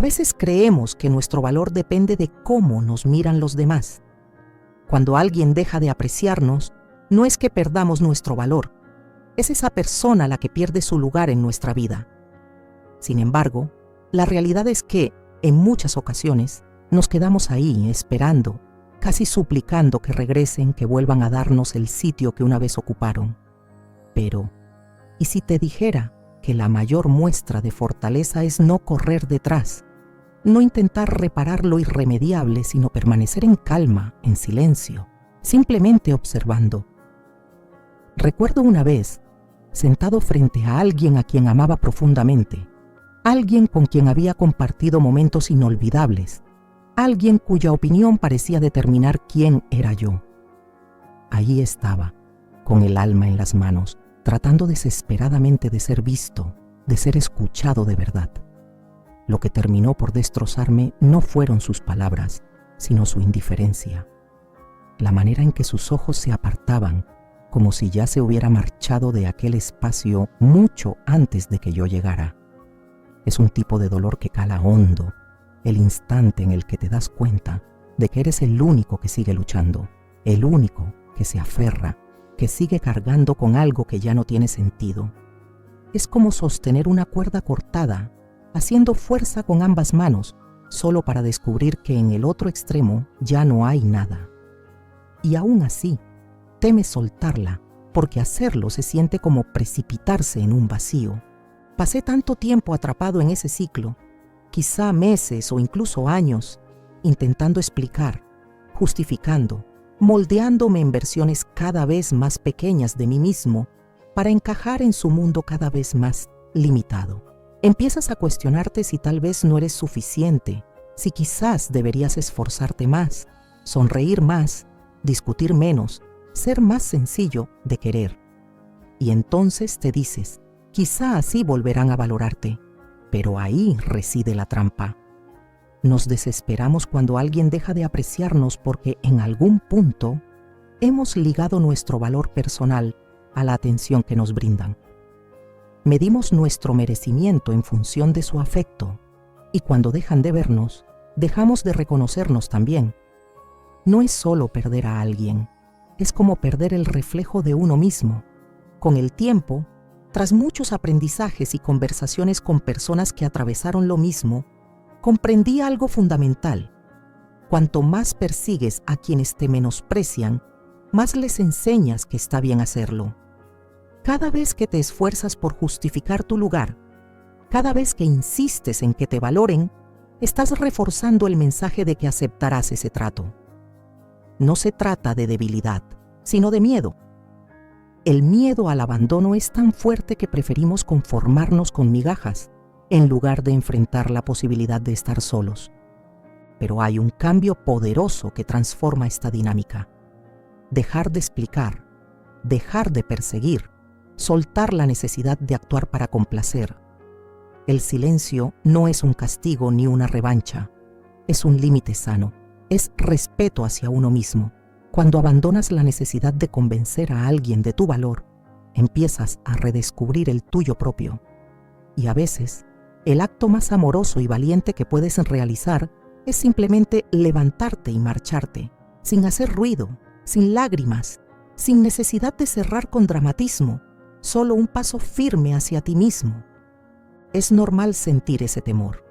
A veces creemos que nuestro valor depende de cómo nos miran los demás. Cuando alguien deja de apreciarnos, no es que perdamos nuestro valor, es esa persona la que pierde su lugar en nuestra vida. Sin embargo, la realidad es que, en muchas ocasiones, nos quedamos ahí esperando, casi suplicando que regresen, que vuelvan a darnos el sitio que una vez ocuparon. Pero, ¿y si te dijera que la mayor muestra de fortaleza es no correr detrás, no intentar reparar lo irremediable, sino permanecer en calma, en silencio, simplemente observando? Recuerdo una vez, sentado frente a alguien a quien amaba profundamente, alguien con quien había compartido momentos inolvidables, alguien cuya opinión parecía determinar quién era yo. Allí estaba, con el alma en las manos, tratando desesperadamente de ser visto, de ser escuchado de verdad. Lo que terminó por destrozarme no fueron sus palabras, sino su indiferencia. La manera en que sus ojos se apartaban, como si ya se hubiera marchado de aquel espacio mucho antes de que yo llegara. Es un tipo de dolor que cala hondo, el instante en el que te das cuenta de que eres el único que sigue luchando, el único que se aferra, que sigue cargando con algo que ya no tiene sentido. Es como sostener una cuerda cortada, haciendo fuerza con ambas manos, solo para descubrir que en el otro extremo ya no hay nada. Y aún así, temes soltarla, porque hacerlo se siente como precipitarse en un vacío. Pasé tanto tiempo atrapado en ese ciclo, quizá meses o incluso años, intentando explicar, justificando, moldeándome en versiones cada vez más pequeñas de mí mismo para encajar en su mundo cada vez más limitado. Empiezas a cuestionarte si tal vez no eres suficiente, si quizás deberías esforzarte más, sonreír más, discutir menos, ser más sencillo de querer. Y entonces te dices, quizá así volverán a valorarte, pero ahí reside la trampa. Nos desesperamos cuando alguien deja de apreciarnos porque en algún punto hemos ligado nuestro valor personal a la atención que nos brindan. Medimos nuestro merecimiento en función de su afecto y cuando dejan de vernos, dejamos de reconocernos también. No es solo perder a alguien, es como perder el reflejo de uno mismo. Con el tiempo, tras muchos aprendizajes y conversaciones con personas que atravesaron lo mismo, comprendí algo fundamental. Cuanto más persigues a quienes te menosprecian, más les enseñas que está bien hacerlo. Cada vez que te esfuerzas por justificar tu lugar, cada vez que insistes en que te valoren, estás reforzando el mensaje de que aceptarás ese trato. No se trata de debilidad, sino de miedo. El miedo al abandono es tan fuerte que preferimos conformarnos con migajas, en lugar de enfrentar la posibilidad de estar solos. Pero hay un cambio poderoso que transforma esta dinámica. Dejar de explicar, dejar de perseguir, soltar la necesidad de actuar para complacer. El silencio no es un castigo ni una revancha, es un límite sano, es respeto hacia uno mismo. Cuando abandonas la necesidad de convencer a alguien de tu valor, empiezas a redescubrir el tuyo propio. Y a veces, el acto más amoroso y valiente que puedes realizar es simplemente levantarte y marcharte, sin hacer ruido, sin lágrimas, sin necesidad de cerrar con dramatismo, solo un paso firme hacia ti mismo. Es normal sentir ese temor,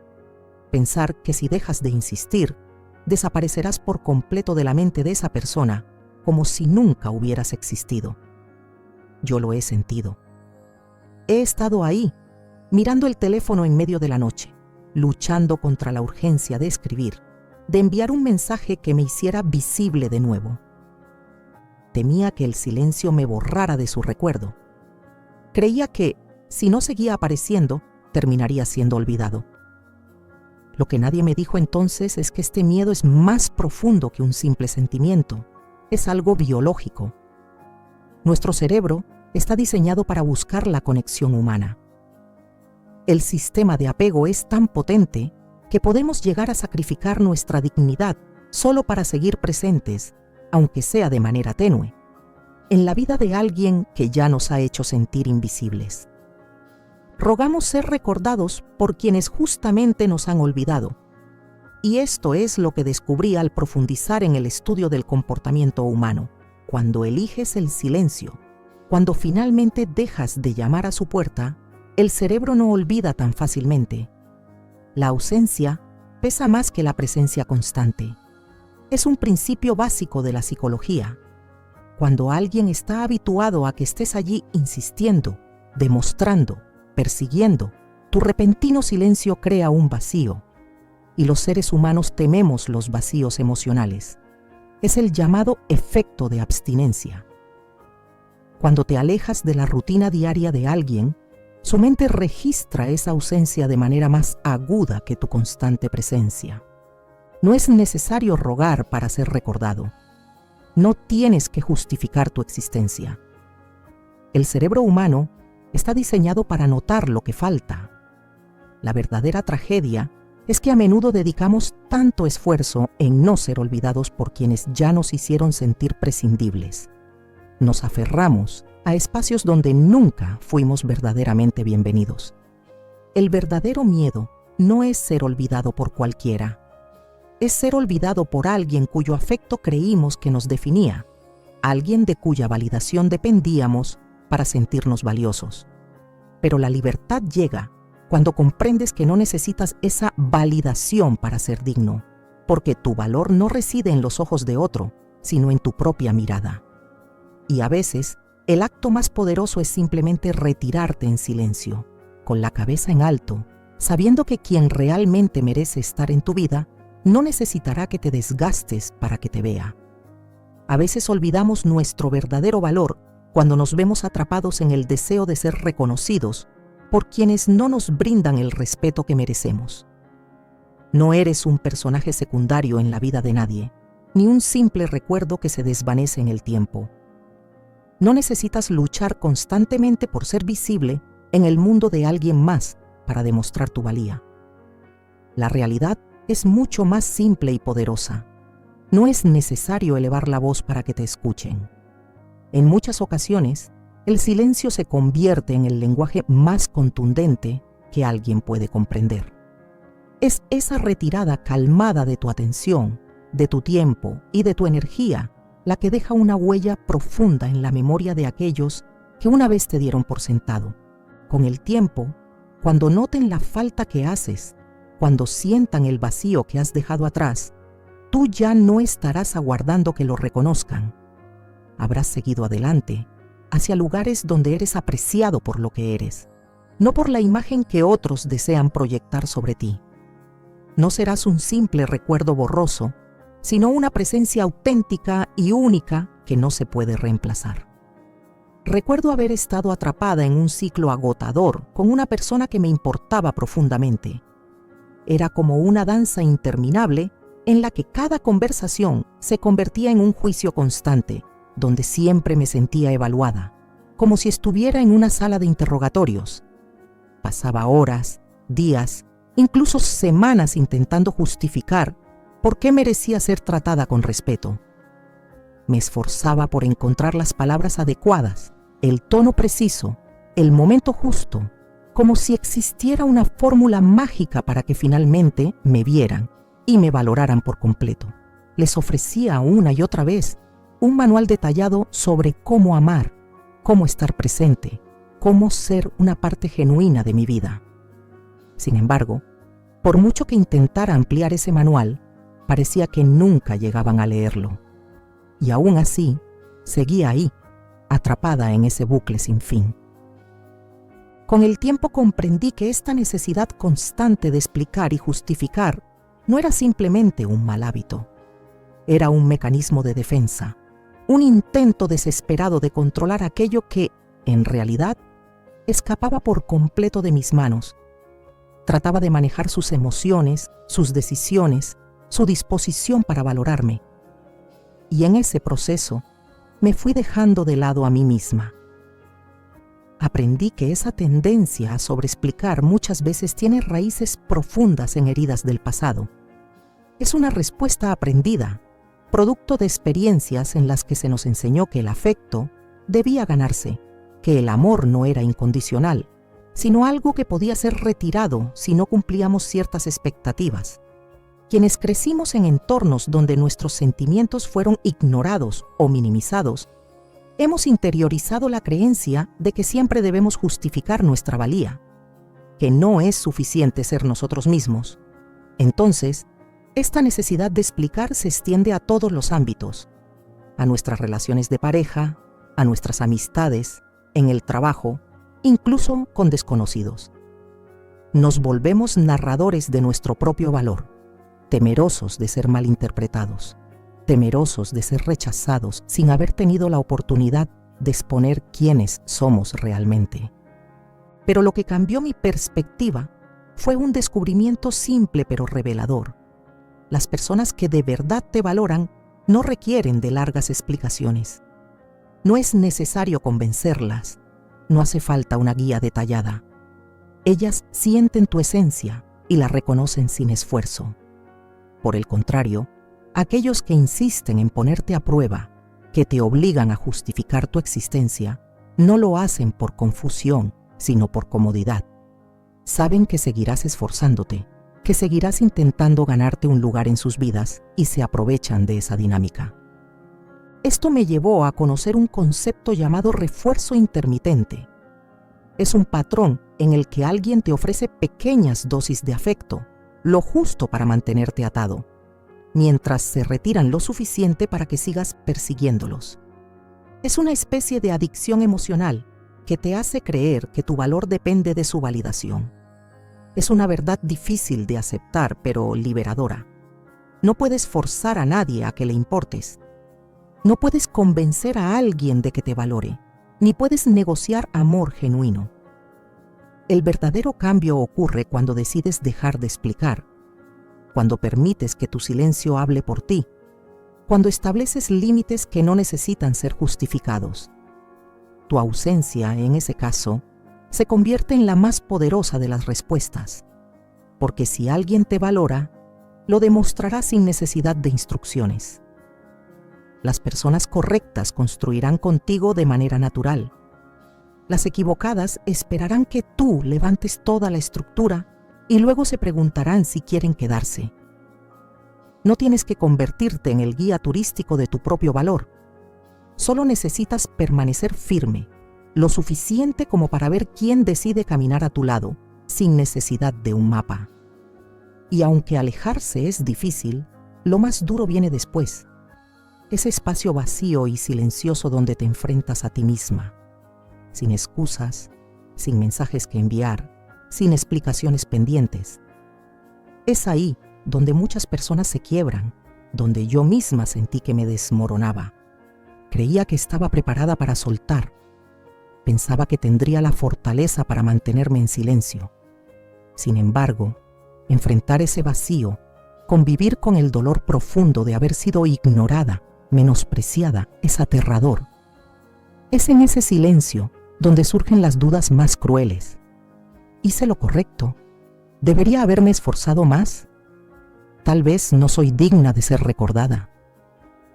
pensar que si dejas de insistir, desaparecerás por completo de la mente de esa persona, como si nunca hubieras existido. Yo lo he sentido. He estado ahí, mirando el teléfono en medio de la noche, luchando contra la urgencia de escribir, de enviar un mensaje que me hiciera visible de nuevo. Temía que el silencio me borrara de su recuerdo. Creía que, si no seguía apareciendo, terminaría siendo olvidado. Lo que nadie me dijo entonces es que este miedo es más profundo que un simple sentimiento. Es algo biológico. Nuestro cerebro está diseñado para buscar la conexión humana. El sistema de apego es tan potente que podemos llegar a sacrificar nuestra dignidad solo para seguir presentes, aunque sea de manera tenue, en la vida de alguien que ya nos ha hecho sentir invisibles. rogamos ser recordados por quienes justamente nos han olvidado. Y esto es lo que descubrí al profundizar en el estudio del comportamiento humano. Cuando eliges el silencio, cuando finalmente dejas de llamar a su puerta, el cerebro no olvida tan fácilmente. La ausencia pesa más que la presencia constante. Es un principio básico de la psicología. Cuando alguien está habituado a que estés allí insistiendo, demostrando, persiguiendo, tu repentino silencio crea un vacío. Y los seres humanos tememos los vacíos emocionales. Es el llamado efecto de abstinencia. Cuando te alejas de la rutina diaria de alguien, su mente registra esa ausencia de manera más aguda que tu constante presencia. No es necesario rogar para ser recordado. No tienes que justificar tu existencia. El cerebro humano está diseñado para notar lo que falta. La verdadera tragedia es que a menudo dedicamos tanto esfuerzo en no ser olvidados por quienes ya nos hicieron sentir prescindibles. Nos aferramos a espacios donde nunca fuimos verdaderamente bienvenidos. El verdadero miedo no es ser olvidado por cualquiera. Es ser olvidado por alguien cuyo afecto creímos que nos definía, alguien de cuya validación dependíamos para sentirnos valiosos. Pero la libertad llega cuando comprendes que no necesitas esa validación para ser digno, porque tu valor no reside en los ojos de otro, sino en tu propia mirada. Y a veces, el acto más poderoso es simplemente retirarte en silencio, con la cabeza en alto, sabiendo que quien realmente merece estar en tu vida no necesitará que te desgastes para que te vea. A veces olvidamos nuestro verdadero valor cuando nos vemos atrapados en el deseo de ser reconocidos por quienes no nos brindan el respeto que merecemos. No eres un personaje secundario en la vida de nadie, ni un simple recuerdo que se desvanece en el tiempo. No necesitas luchar constantemente por ser visible en el mundo de alguien más para demostrar tu valía. La realidad es mucho más simple y poderosa. No es necesario elevar la voz para que te escuchen. En muchas ocasiones, el silencio se convierte en el lenguaje más contundente que alguien puede comprender. Es esa retirada calmada de tu atención, de tu tiempo y de tu energía la que deja una huella profunda en la memoria de aquellos que una vez te dieron por sentado. Con el tiempo, cuando noten la falta que haces, cuando sientan el vacío que has dejado atrás, tú ya no estarás aguardando que lo reconozcan. Habrás seguido adelante, hacia lugares donde eres apreciado por lo que eres, no por la imagen que otros desean proyectar sobre ti. No serás un simple recuerdo borroso, sino una presencia auténtica y única que no se puede reemplazar. Recuerdo haber estado atrapada en un ciclo agotador con una persona que me importaba profundamente. Era como una danza interminable en la que cada conversación se convertía en un juicio constante, donde siempre me sentía evaluada, como si estuviera en una sala de interrogatorios. Pasaba horas, días, incluso semanas intentando justificar por qué merecía ser tratada con respeto. Me esforzaba por encontrar las palabras adecuadas, el tono preciso, el momento justo, como si existiera una fórmula mágica para que finalmente me vieran y me valoraran por completo. Les ofrecía una y otra vez un manual detallado sobre cómo amar, cómo estar presente, cómo ser una parte genuina de mi vida. Sin embargo, por mucho que intentara ampliar ese manual, parecía que nunca llegaban a leerlo. Y aún así, seguía ahí, atrapada en ese bucle sin fin. Con el tiempo comprendí que esta necesidad constante de explicar y justificar no era simplemente un mal hábito. Era un mecanismo de defensa, un intento desesperado de controlar aquello que, en realidad, escapaba por completo de mis manos. Trataba de manejar sus emociones, sus decisiones, su disposición para valorarme. Y en ese proceso, me fui dejando de lado a mí misma. Aprendí que esa tendencia a sobreexplicar muchas veces tiene raíces profundas en heridas del pasado. Es una respuesta aprendida, producto de experiencias en las que se nos enseñó que el afecto debía ganarse, que el amor no era incondicional, sino algo que podía ser retirado si no cumplíamos ciertas expectativas. Quienes crecimos en entornos donde nuestros sentimientos fueron ignorados o minimizados, hemos interiorizado la creencia de que siempre debemos justificar nuestra valía, que no es suficiente ser nosotros mismos. Entonces, esta necesidad de explicar se extiende a todos los ámbitos, a nuestras relaciones de pareja, a nuestras amistades, en el trabajo, incluso con desconocidos. Nos volvemos narradores de nuestro propio valor, temerosos de ser malinterpretados, temerosos de ser rechazados sin haber tenido la oportunidad de exponer quiénes somos realmente. Pero lo que cambió mi perspectiva fue un descubrimiento simple pero revelador. Las personas que de verdad te valoran no requieren de largas explicaciones. No es necesario convencerlas, no hace falta una guía detallada. Ellas sienten tu esencia y la reconocen sin esfuerzo. Por el contrario, aquellos que insisten en ponerte a prueba, que te obligan a justificar tu existencia, no lo hacen por confusión, sino por comodidad. Saben que seguirás esforzándote, que seguirás intentando ganarte un lugar en sus vidas y se aprovechan de esa dinámica. Esto me llevó a conocer un concepto llamado refuerzo intermitente. Es un patrón en el que alguien te ofrece pequeñas dosis de afecto, lo justo para mantenerte atado, mientras se retiran lo suficiente para que sigas persiguiéndolos. Es una especie de adicción emocional que te hace creer que tu valor depende de su validación. Es una verdad difícil de aceptar, pero liberadora. No puedes forzar a nadie a que le importes. No puedes convencer a alguien de que te valore, ni puedes negociar amor genuino. El verdadero cambio ocurre cuando decides dejar de explicar, cuando permites que tu silencio hable por ti, cuando estableces límites que no necesitan ser justificados. Tu ausencia, en ese caso, se convierte en la más poderosa de las respuestas, porque si alguien te valora, lo demostrará sin necesidad de instrucciones. Las personas correctas construirán contigo de manera natural. Las equivocadas esperarán que tú levantes toda la estructura y luego se preguntarán si quieren quedarse. No tienes que convertirte en el guía turístico de tu propio valor. Solo necesitas permanecer firme, lo suficiente como para ver quién decide caminar a tu lado, sin necesidad de un mapa. Y aunque alejarse es difícil, lo más duro viene después. Ese espacio vacío y silencioso donde te enfrentas a ti misma, sin excusas, sin mensajes que enviar, sin explicaciones pendientes. Es ahí donde muchas personas se quiebran, donde yo misma sentí que me desmoronaba. Creía que estaba preparada para soltar. Pensaba que tendría la fortaleza para mantenerme en silencio. Sin embargo, enfrentar ese vacío, convivir con el dolor profundo de haber sido ignorada, menospreciada, es aterrador. Es en ese silencio donde surgen las dudas más crueles. ¿Hice lo correcto? ¿Debería haberme esforzado más? Tal vez no soy digna de ser recordada.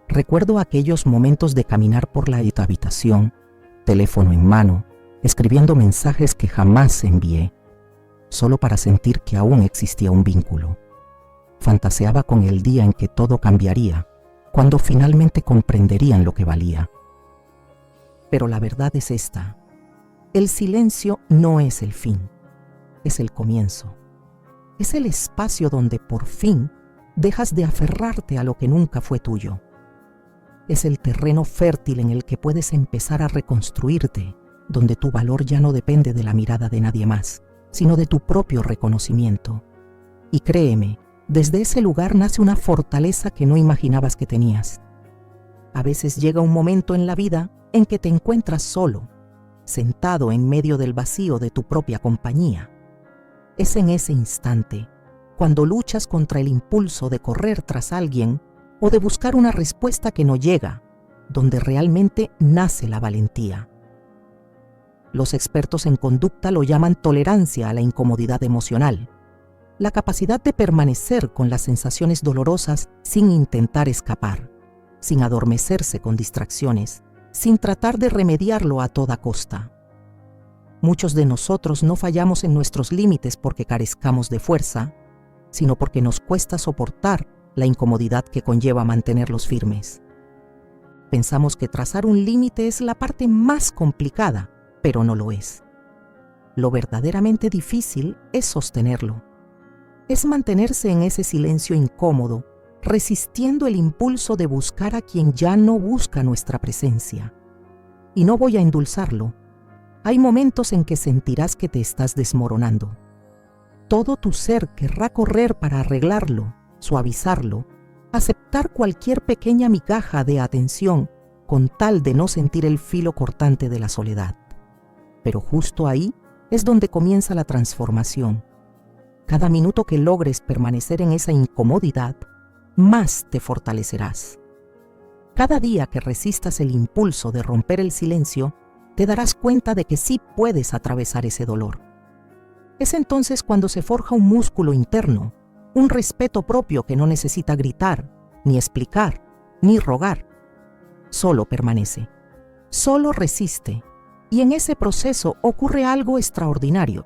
Recuerdo aquellos momentos de caminar por la habitación, teléfono en mano, escribiendo mensajes que jamás envié, solo para sentir que aún existía un vínculo. Fantaseaba con el día en que todo cambiaría, cuando finalmente comprenderían lo que valía. Pero la verdad es esta: el silencio no es el fin, es el comienzo. Es el espacio donde por fin dejas de aferrarte a lo que nunca fue tuyo. Es el terreno fértil en el que puedes empezar a reconstruirte, donde tu valor ya no depende de la mirada de nadie más, sino de tu propio reconocimiento. Y créeme, desde ese lugar nace una fortaleza que no imaginabas que tenías. A veces llega un momento en la vida en que te encuentras solo, sentado en medio del vacío de tu propia compañía. Es en ese instante, cuando luchas contra el impulso de correr tras alguien o de buscar una respuesta que no llega, donde realmente nace la valentía. Los expertos en conducta lo llaman tolerancia a la incomodidad emocional, la capacidad de permanecer con las sensaciones dolorosas sin intentar escapar, sin adormecerse con distracciones, sin tratar de remediarlo a toda costa. Muchos de nosotros no fallamos en nuestros límites porque carezcamos de fuerza, sino porque nos cuesta soportar la incomodidad que conlleva mantenerlos firmes. Pensamos que trazar un límite es la parte más complicada, pero no lo es. Lo verdaderamente difícil es sostenerlo. Es mantenerse en ese silencio incómodo, resistiendo el impulso de buscar a quien ya no busca nuestra presencia. Y no voy a endulzarlo. Hay momentos en que sentirás que te estás desmoronando. Todo tu ser querrá correr para arreglarlo, suavizarlo, aceptar cualquier pequeña migaja de atención con tal de no sentir el filo cortante de la soledad. Pero justo ahí es donde comienza la transformación. Cada minuto que logres permanecer en esa incomodidad, más te fortalecerás. Cada día que resistas el impulso de romper el silencio, te darás cuenta de que sí puedes atravesar ese dolor. Es entonces cuando se forja un músculo interno, un respeto propio que no necesita gritar, ni explicar, ni rogar. Solo permanece, solo resiste, y en ese proceso ocurre algo extraordinario.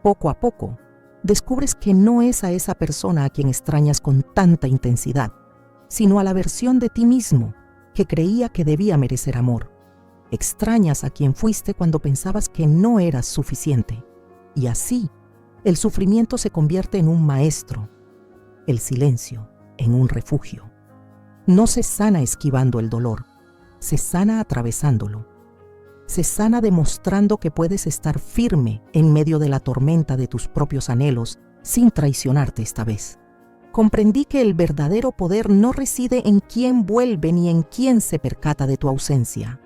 Poco a poco, descubres que no es a esa persona a quien extrañas con tanta intensidad, sino a la versión de ti mismo que creía que debía merecer amor. Extrañas a quien fuiste cuando pensabas que no eras suficiente. Y así, el sufrimiento se convierte en un maestro, el silencio en un refugio. No se sana esquivando el dolor, se sana atravesándolo. Se sana demostrando que puedes estar firme en medio de la tormenta de tus propios anhelos sin traicionarte esta vez. Comprendí que el verdadero poder no reside en quién vuelve ni en quién se percata de tu ausencia.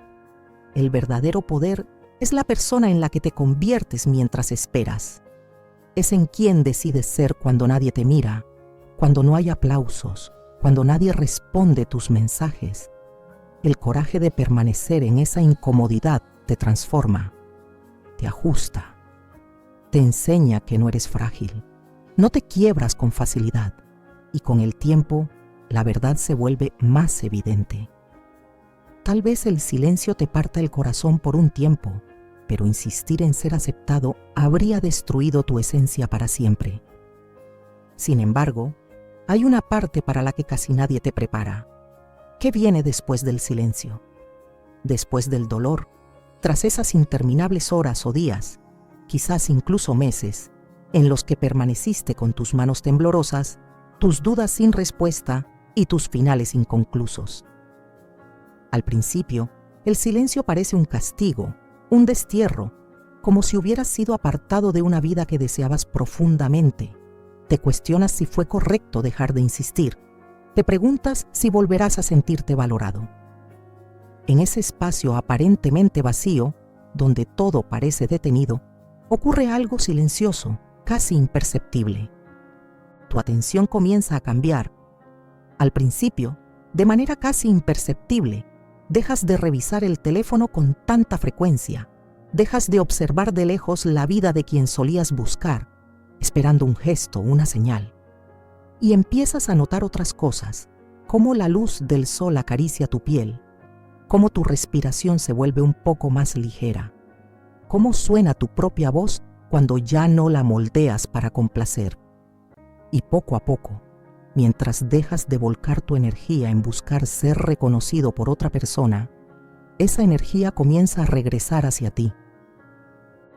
El verdadero poder es la persona en la que te conviertes mientras esperas. Es en quien decides ser cuando nadie te mira, cuando no hay aplausos, cuando nadie responde tus mensajes. El coraje de permanecer en esa incomodidad te transforma, te ajusta, te enseña que no eres frágil, no te quiebras con facilidad y con el tiempo la verdad se vuelve más evidente. Tal vez el silencio te parta el corazón por un tiempo, pero insistir en ser aceptado habría destruido tu esencia para siempre. Sin embargo, hay una parte para la que casi nadie te prepara. ¿Qué viene después del silencio? Después del dolor, tras esas interminables horas o días, quizás incluso meses, en los que permaneciste con tus manos temblorosas, tus dudas sin respuesta y tus finales inconclusos. Al principio, el silencio parece un castigo, un destierro, como si hubieras sido apartado de una vida que deseabas profundamente. Te cuestionas si fue correcto dejar de insistir. Te preguntas si volverás a sentirte valorado. En ese espacio aparentemente vacío, donde todo parece detenido, ocurre algo silencioso, casi imperceptible. Tu atención comienza a cambiar. Al principio, de manera casi imperceptible, dejas de revisar el teléfono con tanta frecuencia, dejas de observar de lejos la vida de quien solías buscar, esperando un gesto, una señal. Y empiezas a notar otras cosas, cómo la luz del sol acaricia tu piel, cómo tu respiración se vuelve un poco más ligera, cómo suena tu propia voz cuando ya no la moldeas para complacer. Y poco a poco, mientras dejas de volcar tu energía en buscar ser reconocido por otra persona, esa energía comienza a regresar hacia ti.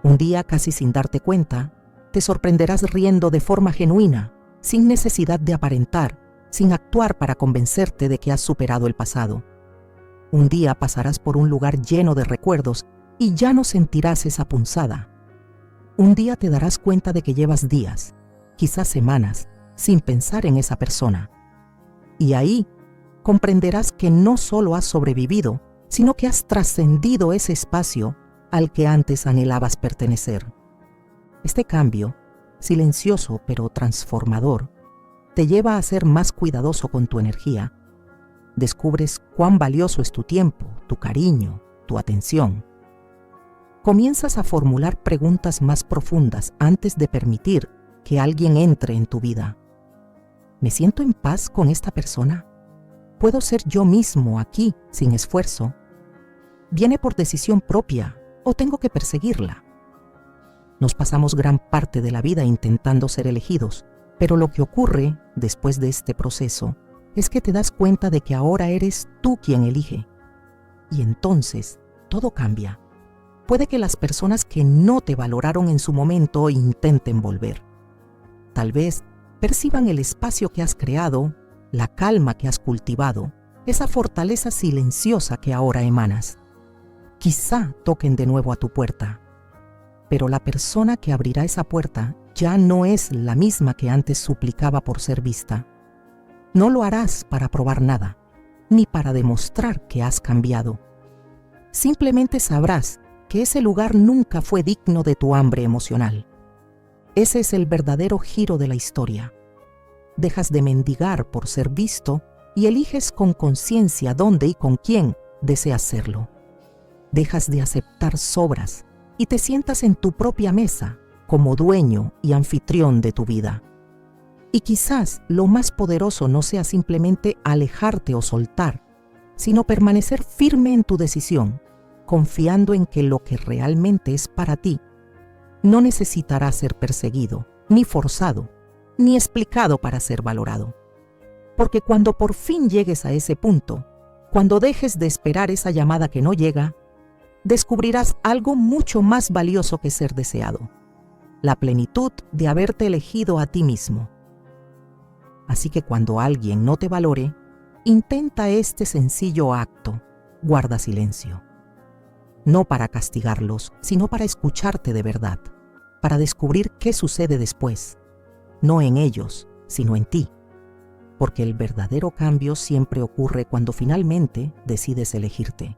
Un día, casi sin darte cuenta, te sorprenderás riendo de forma genuina, sin necesidad de aparentar, sin actuar para convencerte de que has superado el pasado. Un día pasarás por un lugar lleno de recuerdos y ya no sentirás esa punzada. Un día te darás cuenta de que llevas días, quizás semanas, sin pensar en esa persona. Y ahí comprenderás que no solo has sobrevivido, sino que has trascendido ese espacio al que antes anhelabas pertenecer. Este cambio, silencioso pero transformador, te lleva a ser más cuidadoso con tu energía. Descubres cuán valioso es tu tiempo, tu cariño, tu atención. Comienzas a formular preguntas más profundas antes de permitir que alguien entre en tu vida. ¿Me siento en paz con esta persona? ¿Puedo ser yo mismo aquí, sin esfuerzo? ¿Viene por decisión propia o tengo que perseguirla? Nos pasamos gran parte de la vida intentando ser elegidos, pero lo que ocurre después de este proceso es que te das cuenta de que ahora eres tú quien elige. Y entonces todo cambia. Puede que las personas que no te valoraron en su momento intenten volver. Tal vez perciban el espacio que has creado, la calma que has cultivado, esa fortaleza silenciosa que ahora emanas. Quizá toquen de nuevo a tu puerta, pero la persona que abrirá esa puerta ya no es la misma que antes suplicaba por ser vista. No lo harás para probar nada, ni para demostrar que has cambiado. Simplemente sabrás que ese lugar nunca fue digno de tu hambre emocional. Ese es el verdadero giro de la historia. Dejas de mendigar por ser visto y eliges con conciencia dónde y con quién deseas serlo. Dejas de aceptar sobras y te sientas en tu propia mesa como dueño y anfitrión de tu vida. Y quizás lo más poderoso no sea simplemente alejarte o soltar, sino permanecer firme en tu decisión, confiando en que lo que realmente es para ti no necesitará ser perseguido, ni forzado, ni explicado para ser valorado. Porque cuando por fin llegues a ese punto, cuando dejes de esperar esa llamada que no llega, descubrirás algo mucho más valioso que ser deseado: la plenitud de haberte elegido a ti mismo. Así que cuando alguien no te valore, intenta este sencillo acto: guarda silencio. No para castigarlos, sino para escucharte de verdad, para descubrir qué sucede después, no en ellos, sino en ti. Porque el verdadero cambio siempre ocurre cuando finalmente decides elegirte.